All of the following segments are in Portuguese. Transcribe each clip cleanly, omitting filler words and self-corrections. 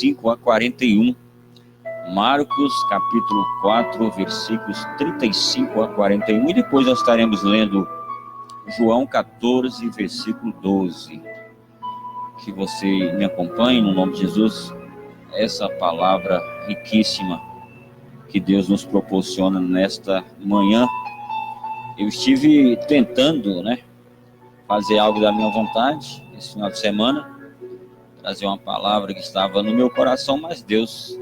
5 a 41. Marcos, capítulo 4, versículos 35 a 41. E depois nós estaremos lendo João 14, versículo 12. Que você me acompanhe, no nome de Jesus, essa palavra riquíssima que Deus nos proporciona nesta manhã. Eu estive tentando, fazer algo da minha vontade esse final de semana, trazer uma palavra que estava no meu coração, mas Deus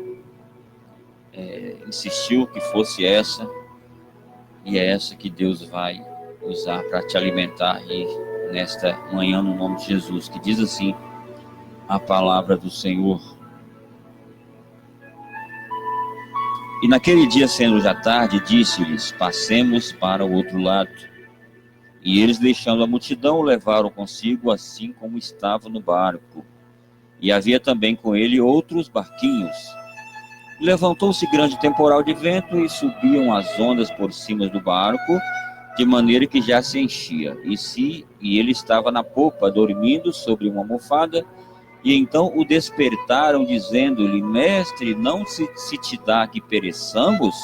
insistiu que fosse essa, e é essa que Deus vai usar para te alimentar aí nesta manhã, no nome de Jesus, que diz assim a palavra do Senhor. E naquele dia, sendo já tarde, disse-lhes: passemos para o outro lado. E eles, deixando a multidão, o levaram consigo, assim como estava no barco. E havia também com ele outros barquinhos. Levantou-se grande temporal de vento, e subiam as ondas por cima do barco, de maneira que já se enchia. E ele estava na popa, dormindo sobre uma almofada. E então o despertaram, dizendo-lhe: mestre, não se te dá que pereçamos?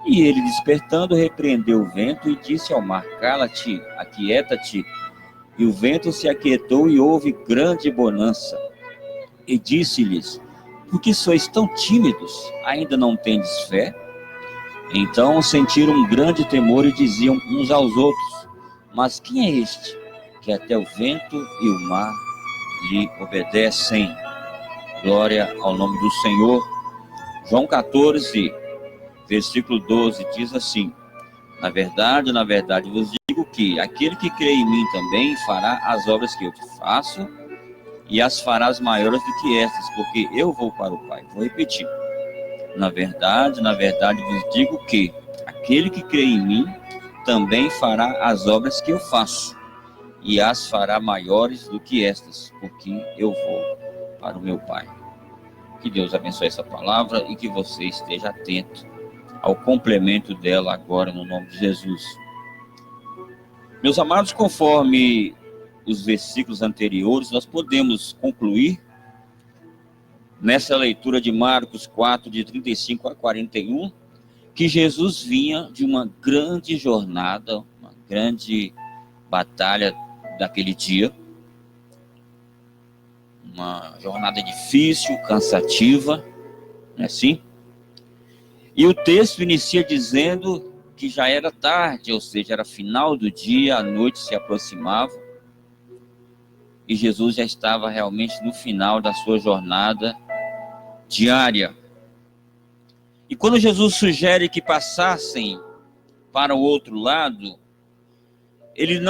E ele, despertando, repreendeu o vento e disse ao mar: cala-te, aquieta-te. E o vento se aquietou, e houve grande bonança. E disse-lhes: por que sois tão tímidos? Ainda não tendes fé? Então sentiram um grande temor e diziam uns aos outros: mas quem é este, que até o vento e o mar lhe obedecem? Glória ao nome do Senhor. João 14, versículo 12, diz assim: na verdade vos digo que aquele que crê em mim também fará as obras que eu te faço, e as farás maiores do que estas, porque eu vou para o Pai. Vou repetir: na verdade vos digo que aquele que crê em mim também fará as obras que eu faço, e as fará maiores do que estas, porque eu vou para o meu Pai. Que Deus abençoe essa palavra e que você esteja atento ao complemento dela agora, no nome de Jesus. Meus amados, conforme os versículos anteriores, nós podemos concluir nessa leitura de Marcos 4, de 35 a 41, que Jesus vinha de uma grande jornada, uma grande batalha daquele dia, uma jornada difícil, cansativa, não é assim? E o texto inicia dizendo que já era tarde, ou seja, era final do dia, a noite se aproximava, e Jesus já estava realmente no final da sua jornada diária. E quando Jesus sugere que passassem para o outro lado, eles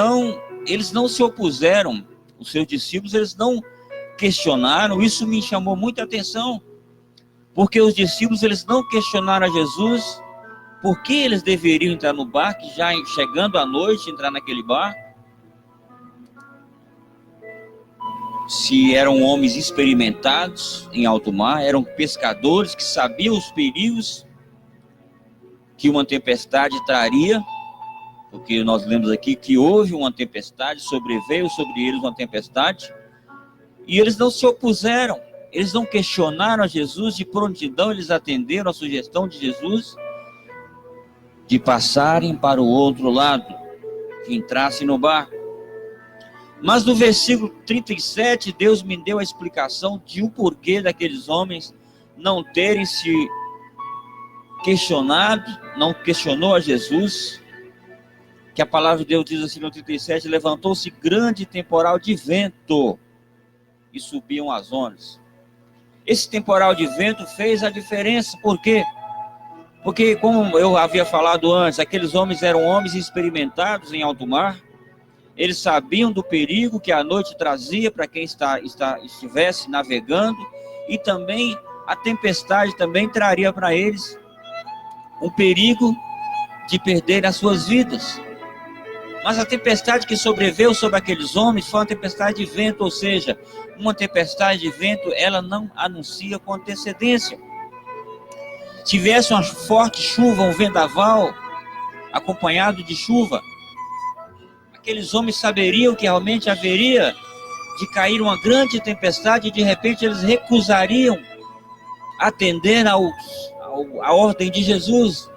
não se opuseram, os seus discípulos, eles não questionaram. Isso me chamou muita atenção, porque os discípulos, eles não questionaram a Jesus por que eles deveriam entrar no barco, já chegando à noite, entrar naquele barco. Se eram homens experimentados em alto mar, eram pescadores que sabiam os perigos que uma tempestade traria, porque nós lemos aqui que houve uma tempestade, sobreveio sobre eles uma tempestade, e eles não se opuseram, eles não questionaram a Jesus, de prontidão eles atenderam a sugestão de Jesus de passarem para o outro lado, que entrassem no barco. Mas no versículo 37, Deus me deu a explicação de o porquê daqueles homens não terem se questionado, não questionou a Jesus, que a palavra de Deus diz assim no 37, levantou-se grande temporal de vento, e subiam as ondas. Esse temporal de vento fez a diferença. Por quê? Porque, como eu havia falado antes, aqueles homens eram homens experimentados em alto mar. Eles sabiam do perigo que a noite trazia para quem estivesse navegando, e também a tempestade também traria para eles um perigo de perder as suas vidas. Mas a tempestade que sobreveio sobre aqueles homens foi uma tempestade de vento, ou seja, uma tempestade de vento, ela não anuncia com antecedência. Se tivesse uma forte chuva, um vendaval acompanhado de chuva, aqueles homens saberiam que realmente haveria de cair uma grande tempestade e de repente eles recusariam atender à ordem de Jesus.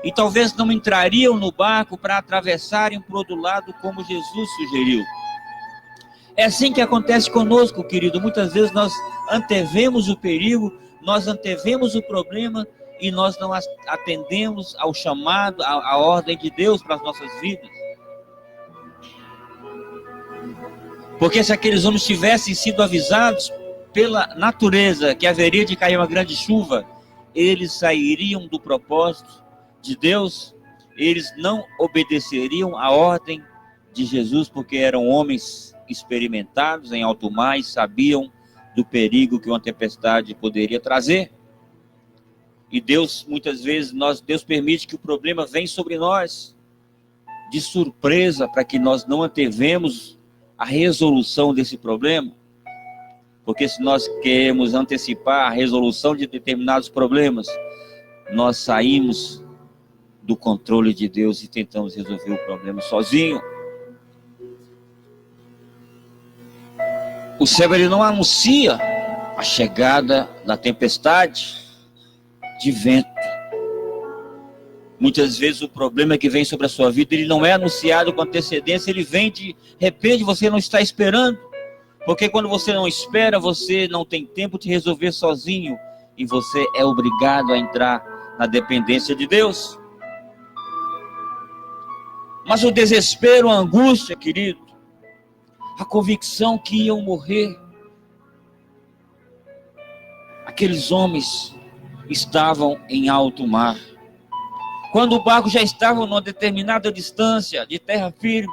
E talvez não entrariam no barco para atravessarem para o outro lado como Jesus sugeriu. É assim que acontece conosco, querido. Muitas vezes nós antevemos o perigo, nós antevemos o problema e nós não atendemos ao chamado, à ordem de Deus para as nossas vidas. Porque se aqueles homens tivessem sido avisados pela natureza que haveria de cair uma grande chuva, eles sairiam do propósito de Deus, eles não obedeceriam à ordem de Jesus, porque eram homens experimentados em alto mar e sabiam do perigo que uma tempestade poderia trazer. E Deus, muitas vezes, Deus permite que o problema venha sobre nós de surpresa, para que nós não antevemos a resolução desse problema. Porque se nós queremos antecipar a resolução de determinados problemas, nós saímos do controle de Deus e tentamos resolver o problema sozinho. O céu, ele não anuncia a chegada da tempestade de vento. Muitas vezes o problema que vem sobre a sua vida, ele não é anunciado com antecedência, ele vem de repente, você não está esperando. Porque quando você não espera, você não tem tempo de resolver sozinho. E você é obrigado a entrar na dependência de Deus. Mas o desespero, a angústia, querido, a convicção que iam morrer. Aqueles homens estavam em alto mar. Quando o barco já estava numa determinada distância de terra firme,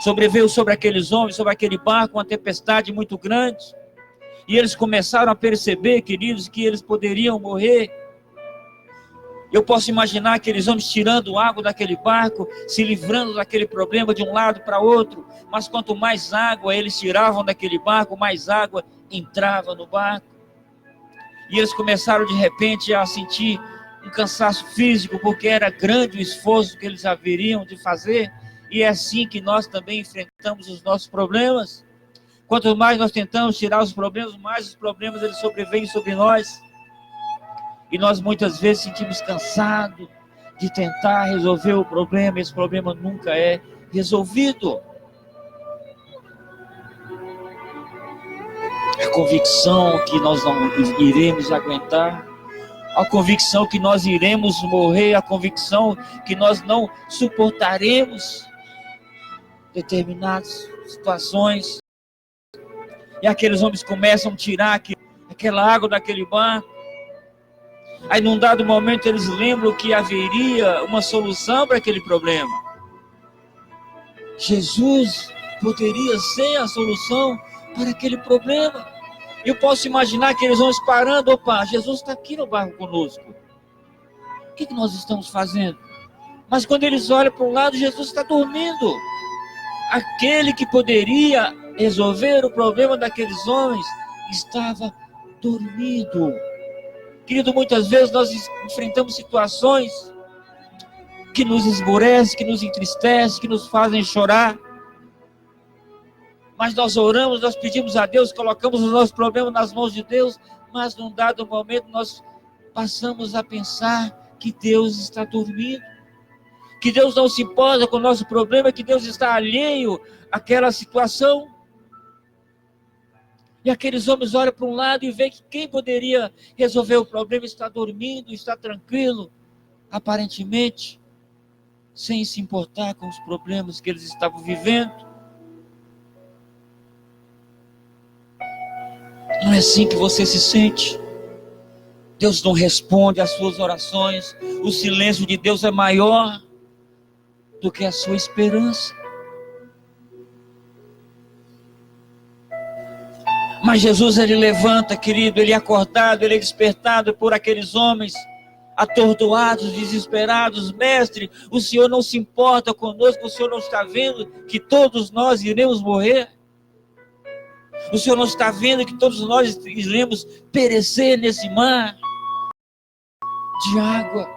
sobreveio sobre aqueles homens, sobre aquele barco, uma tempestade muito grande. E eles começaram a perceber, queridos, que eles poderiam morrer. Eu posso imaginar aqueles homens tirando água daquele barco, se livrando daquele problema de um lado para outro. Mas quanto mais água eles tiravam daquele barco, mais água entrava no barco. E eles começaram de repente a sentir um cansaço físico, porque era grande o esforço que eles haveriam de fazer. E é assim que nós também enfrentamos os nossos problemas. Quanto mais nós tentamos tirar os problemas, mais os problemas eles sobrevêm sobre nós. E nós muitas vezes sentimos cansados de tentar resolver o problema. Esse problema nunca é resolvido. A convicção que nós não iremos aguentar, a convicção que nós iremos morrer, a convicção que nós não suportaremos determinadas situações. E aqueles homens começam a tirar aquela água daquele barco. Aí num dado momento eles lembram que haveria uma solução para aquele problema. Jesus poderia ser a solução para aquele problema. Eu posso imaginar aqueles homens parando. Opa, Jesus está aqui no barco conosco. O que nós estamos fazendo? Mas quando eles olham para o lado, Jesus está dormindo. Aquele que poderia resolver o problema daqueles homens estava dormindo. Querido, muitas vezes nós enfrentamos situações que nos esmorecem, que nos entristecem, que nos fazem chorar. Mas nós oramos, nós pedimos a Deus, colocamos os nossos problemas nas mãos de Deus, mas num dado momento nós passamos a pensar que Deus está dormindo, que Deus não se importa com o nosso problema, que Deus está alheio àquela situação. E aqueles homens olham para um lado e veem que quem poderia resolver o problema está dormindo, está tranquilo, aparentemente, sem se importar com os problemas que eles estavam vivendo. Não é assim que você se sente? Deus não responde às suas orações. O silêncio de Deus é maior do que a sua esperança. Mas Jesus, ele levanta, querido, ele é acordado, ele é despertado por aqueles homens atordoados, desesperados. Mestre, o Senhor não se importa conosco, o Senhor não está vendo que todos nós iremos morrer? O Senhor não está vendo que todos nós iremos perecer nesse mar de água?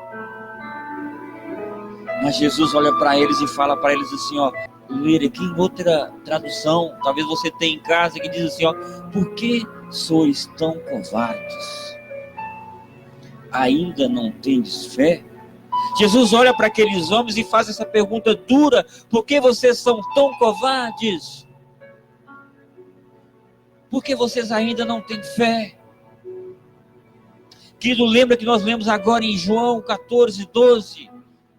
Mas Jesus olha para eles e fala para eles assim, ó, ler aqui em outra tradução, talvez você tenha em casa, que diz assim, ó: por que sois tão covardes? Ainda não tendes fé? Jesus olha para aqueles homens e faz essa pergunta dura: por que vocês são tão covardes? Por que vocês ainda não têm fé? Querido, lembra que nós lemos agora em João 14:12,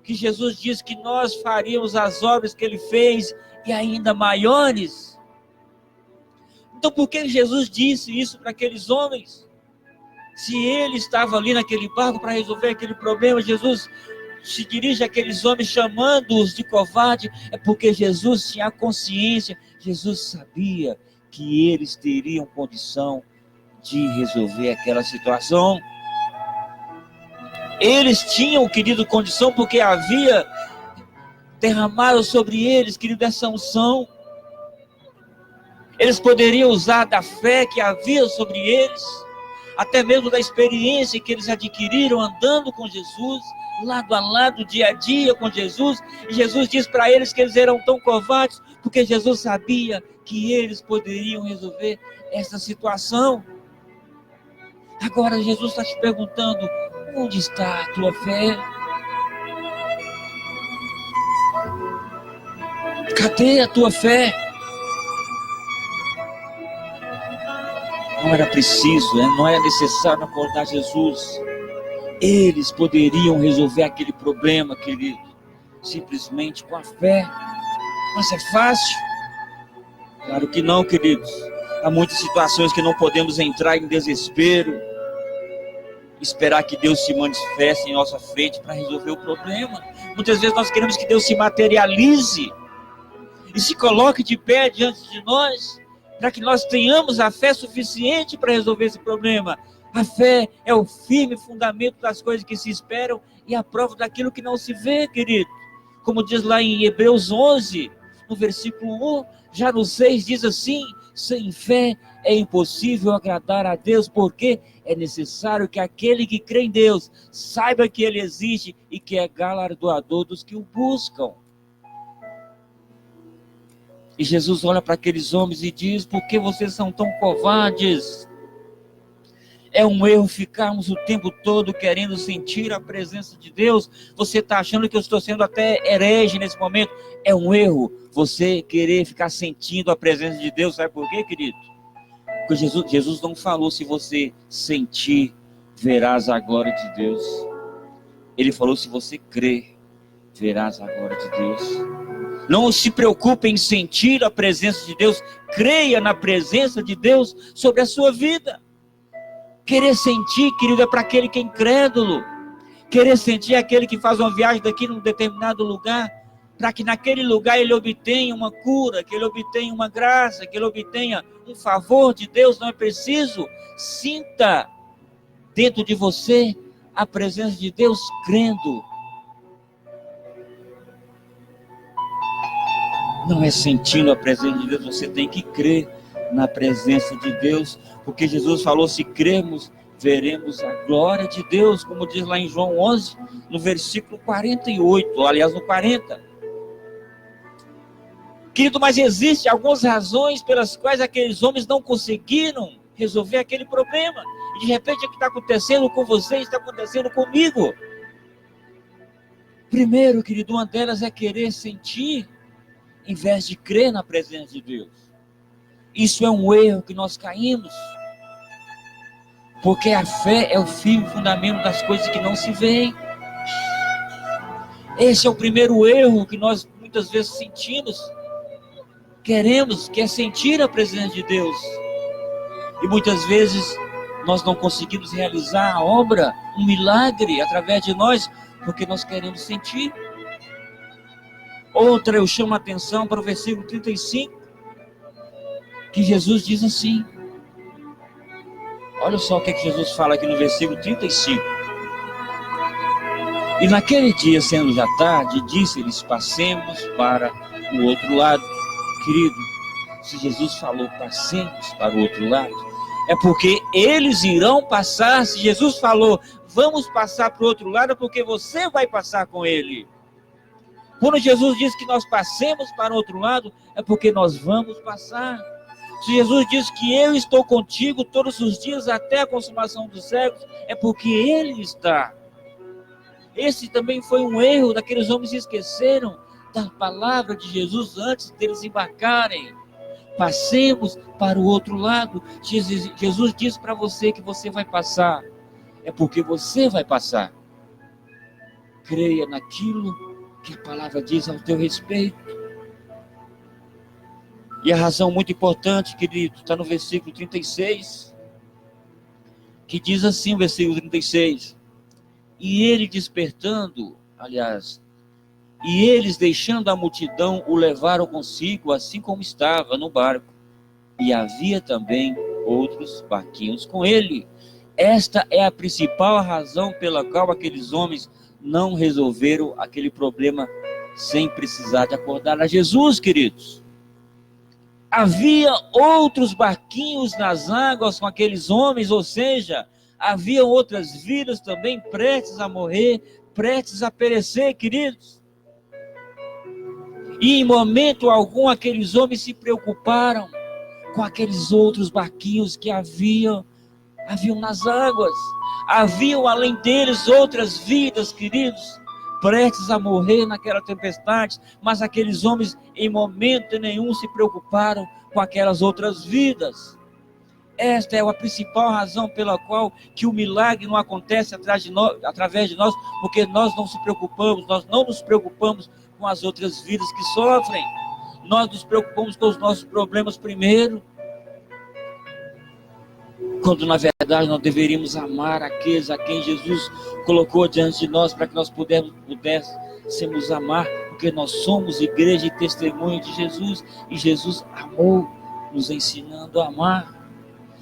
que Jesus diz que nós faríamos as obras que ele fez e ainda maiores. Então por que Jesus disse isso para aqueles homens? Se ele estava ali naquele barco para resolver aquele problema, Jesus se dirige àqueles homens chamando-os de covarde, é porque Jesus tinha consciência, Jesus sabia que eles teriam condição de resolver aquela situação. Eles tinham, querido, condição, porque havia derramado sobre eles, querido, essa unção. Eles poderiam usar da fé que havia sobre eles, até mesmo da experiência que eles adquiriram andando com Jesus, lado a lado, dia a dia com Jesus. E Jesus diz para eles que eles eram tão covardes, porque Jesus sabia que eles poderiam resolver essa situação. Agora Jesus está te perguntando: onde está a tua fé? Cadê a tua fé? Não era preciso, não era necessário acordar Jesus. Eles poderiam resolver aquele problema, querido, simplesmente com a fé. Mas é fácil? Claro que não, queridos. Há muitas situações que não podemos entrar em desespero, esperar que Deus se manifeste em nossa frente para resolver o problema. Muitas vezes nós queremos que Deus se materialize e se coloque de pé diante de nós, para que nós tenhamos a fé suficiente para resolver esse problema. A fé é o firme fundamento das coisas que se esperam e a prova daquilo que não se vê, querido. Como diz lá em Hebreus 11, no versículo 1, já no 6 diz assim: sem fé é impossível agradar a Deus, porque é necessário que aquele que crê em Deus saiba que ele existe e que é galardoador dos que o buscam. E Jesus olha para aqueles homens e diz: por que vocês são tão covardes? É um erro ficarmos o tempo todo querendo sentir a presença de Deus. Você está achando que eu estou sendo até herege nesse momento? É um erro você querer ficar sentindo a presença de Deus. Sabe por quê, querido? Porque Jesus não falou: se você sentir, verás a glória de Deus. Ele falou: se você crer, verás a glória de Deus. Não se preocupe em sentir a presença de Deus, creia na presença de Deus sobre a sua vida. Querer sentir, querido, é para aquele que é incrédulo. Querer sentir é aquele que faz uma viagem daqui num determinado lugar, para que naquele lugar ele obtenha uma cura, que ele obtenha uma graça, que ele obtenha um favor de Deus. Não é preciso. Sinta dentro de você a presença de Deus, crendo. Não é sentindo a presença de Deus, você tem que crer na presença de Deus, porque Jesus falou: se crermos, veremos a glória de Deus, como diz lá em João 11, no versículo 48, aliás no 40. Querido, mas existem algumas razões pelas quais aqueles homens não conseguiram resolver aquele problema, e de repente o que está acontecendo com você está acontecendo comigo. Primeiro, querido, uma delas é querer sentir, em vez de crer na presença de Deus. Isso é um erro que nós caímos, porque a fé é o firme fundamento das coisas que não se veem. Esse é o primeiro erro que nós muitas vezes sentimos. Quer sentir a presença de Deus, e muitas vezes nós não conseguimos realizar a obra, um milagre através de nós, porque nós queremos sentir. Outra, eu chamo a atenção para o versículo 35, que Jesus diz assim. Olha só o que Jesus fala aqui no versículo 35. E naquele dia, sendo já tarde, disse-lhes: passemos para o outro lado. Querido, se Jesus falou: passemos para o outro lado, é porque eles irão passar. Se Jesus falou: vamos passar para o outro lado, é porque você vai passar com ele. Quando Jesus diz que nós passemos para o outro lado, é porque nós vamos passar. Se Jesus diz que eu estou contigo todos os dias até a consumação dos séculos, é porque Ele está. Esse também foi um erro daqueles homens que esqueceram da palavra de Jesus antes deles embarcarem. Passemos para o outro lado. Jesus diz para você que você vai passar. É porque você vai passar. Creia naquilo que a palavra diz ao teu respeito. E a razão muito importante, querido, está no versículo 36, que diz assim, o versículo 36, e ele despertando, e eles deixando a multidão o levaram consigo, assim como estava no barco, e havia também outros barquinhos com ele. Esta é a principal razão pela qual aqueles homens não resolveram aquele problema sem precisar de acordar a Jesus, queridos. Havia outros barquinhos nas águas com aqueles homens, ou seja, havia outras vidas também prestes a morrer, prestes a perecer, queridos. E em momento algum aqueles homens se preocuparam com aqueles outros barquinhos que haviam nas águas. Haviam além deles outras vidas, queridos, prestes a morrer naquela tempestade, mas aqueles homens em momento nenhum se preocuparam com aquelas outras vidas. Esta é a principal razão pela qual que o milagre não acontece através de nós, porque nós não nos preocupamos com as outras vidas que sofrem. Nós nos preocupamos com os nossos problemas primeiro, quando na verdade nós deveríamos amar aqueles a quem Jesus colocou diante de nós, para que nós pudéssemos amar, porque nós somos igreja e testemunho de Jesus, e Jesus amou, nos ensinando a amar.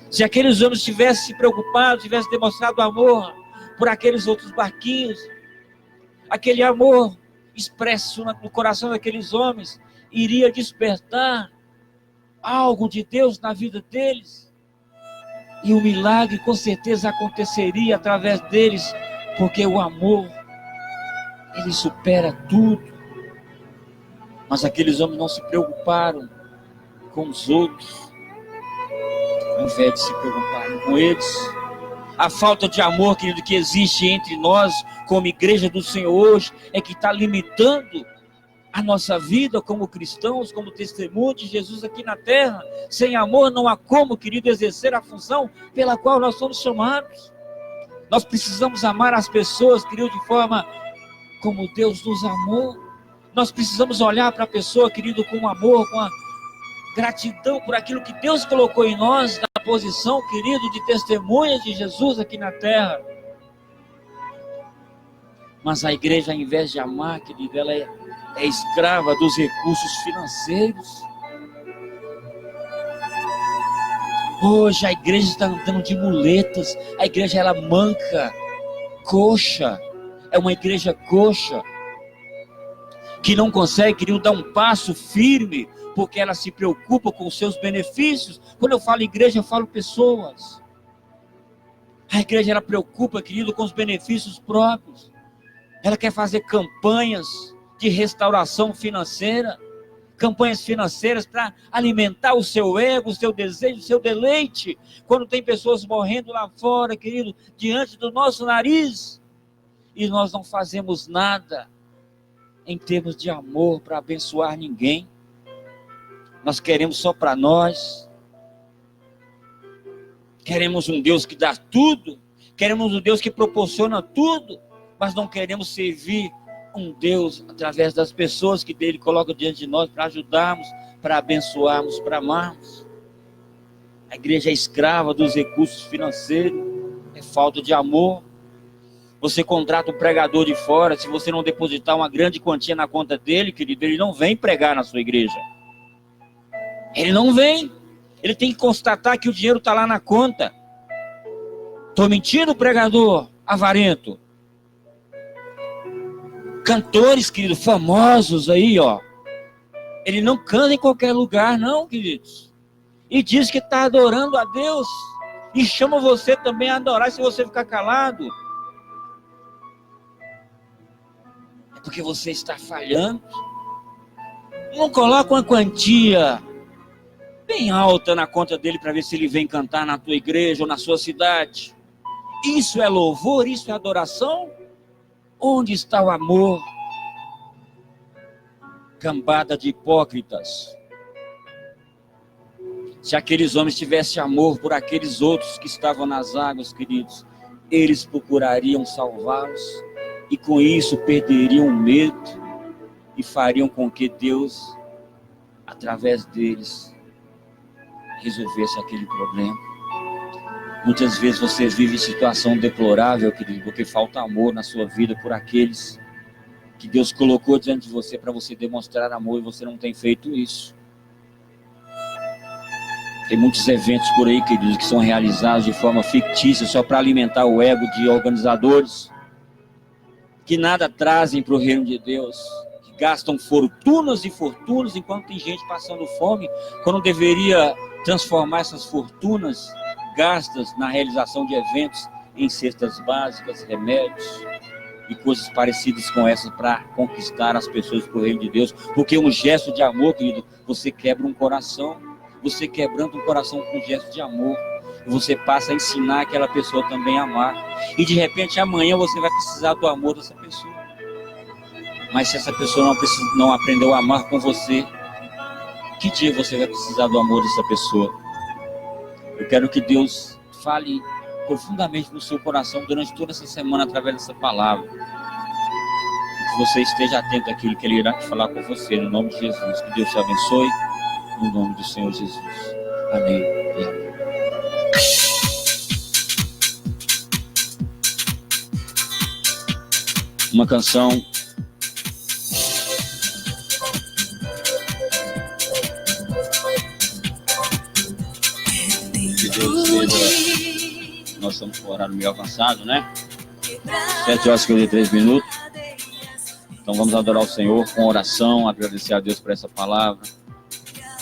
Se aqueles homens tivessem se preocupado, tivessem demonstrado amor por aqueles outros barquinhos, aquele amor expresso no coração daqueles homens iria despertar algo de Deus na vida deles. E o milagre com certeza aconteceria através deles, porque o amor, ele supera tudo. Mas aqueles homens não se preocuparam com os outros, ao invés de se preocuparem com eles. A falta de amor, querido, que existe entre nós, como igreja do Senhor hoje, é que está limitando a nossa vida como cristãos, como testemunho de Jesus aqui na terra. Sem amor não há como, querido, exercer a função pela qual nós somos chamados. Nós precisamos amar as pessoas, querido, de forma como Deus nos amou. Nós precisamos olhar para a pessoa, querido, com amor, com a gratidão por aquilo que Deus colocou em nós, na posição, querido, de testemunhas de Jesus aqui na terra. Mas a igreja, ao invés de amar, querido, ela é escrava dos recursos financeiros. Hoje a igreja está andando de muletas. A igreja, ela manca, coxa. É uma igreja coxa, que não consegue, querido, dar um passo firme, porque ela se preocupa com os seus benefícios. Quando eu falo igreja, eu falo pessoas. A igreja, ela preocupa, querido, com os benefícios próprios. Ela quer fazer campanhas de restauração financeira, campanhas financeiras para alimentar o seu ego, o seu desejo, o seu deleite. Quando tem pessoas morrendo lá fora, querido, diante do nosso nariz, e nós não fazemos nada em termos de amor para abençoar ninguém. Nós queremos só para nós. Queremos um Deus que dá tudo, queremos um Deus que proporciona tudo, mas não queremos servir um Deus através das pessoas que Ele coloca diante de nós para ajudarmos, para abençoarmos, para amarmos. A igreja é escrava dos recursos financeiros, é falta de amor. Você contrata um pregador de fora, se você não depositar uma grande quantia na conta dele, querido, ele não vem pregar na sua igreja. Ele não vem. Ele tem que constatar que o dinheiro está lá na conta. Estou mentindo, pregador avarento? Cantores, querido, famosos aí, ó. Ele não canta em qualquer lugar, não, queridos. E diz que está adorando a Deus. E chama você também a adorar se você ficar calado. É porque você está falhando. Não coloca uma quantia bem alta na conta dele para ver se ele vem cantar na tua igreja ou na sua cidade. Isso é louvor? Isso é adoração? Onde está o amor? Cambada de hipócritas. Se aqueles homens tivessem amor por aqueles outros que estavam nas águas, queridos, eles procurariam salvá-los e com isso perderiam o medo e fariam com que Deus, através deles, resolvesse aquele problema. Muitas vezes você vive situação deplorável, querido, porque falta amor na sua vida por aqueles que Deus colocou diante de você para você demonstrar amor e você não tem feito isso. Tem muitos eventos por aí, queridos, que são realizados de forma fictícia, só para alimentar o ego de organizadores, que nada trazem para o reino de Deus, que gastam fortunas e fortunas, enquanto tem gente passando fome, quando deveria transformar essas fortunas gastas na realização de eventos em cestas básicas, remédios e coisas parecidas com essas para conquistar as pessoas para o reino de Deus, porque um gesto de amor, querido, você quebra um coração. Você quebrando um coração com um gesto de amor, você passa a ensinar aquela pessoa também a amar. E de repente amanhã você vai precisar do amor dessa pessoa. Mas se essa pessoa não aprendeu a amar com você, que dia você vai precisar do amor dessa pessoa? Eu quero que Deus fale profundamente no seu coração durante toda essa semana através dessa palavra. Que você esteja atento àquilo que Ele irá falar com você, no nome de Jesus. Que Deus te abençoe. No nome do Senhor Jesus. Amém e amém. Uma canção que Deus seja. Nós estamos com o horário meio avançado, né? 7h53. Então vamos adorar o Senhor com oração, agradecer a Deus por essa palavra.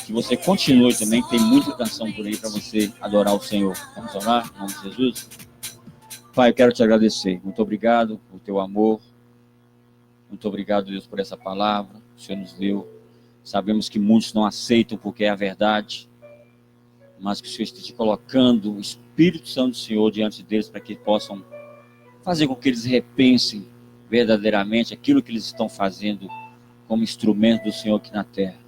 Que você continue também, tem muita canção por aí para você adorar o Senhor. Vamos orar, em nome de Jesus. Pai, eu quero te agradecer. Muito obrigado por teu amor. Muito obrigado, Deus, por essa palavra que o Senhor nos deu. Sabemos que muitos não aceitam porque é a verdade, mas que o Senhor esteja colocando o Espírito Santo do Senhor diante deles para que possam fazer com que eles repensem verdadeiramente aquilo que eles estão fazendo como instrumento do Senhor aqui na terra.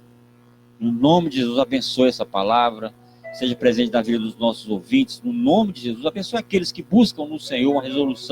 No nome de Jesus, abençoe essa palavra, seja presente na vida dos nossos ouvintes. No nome de Jesus, abençoe aqueles que buscam no Senhor uma resolução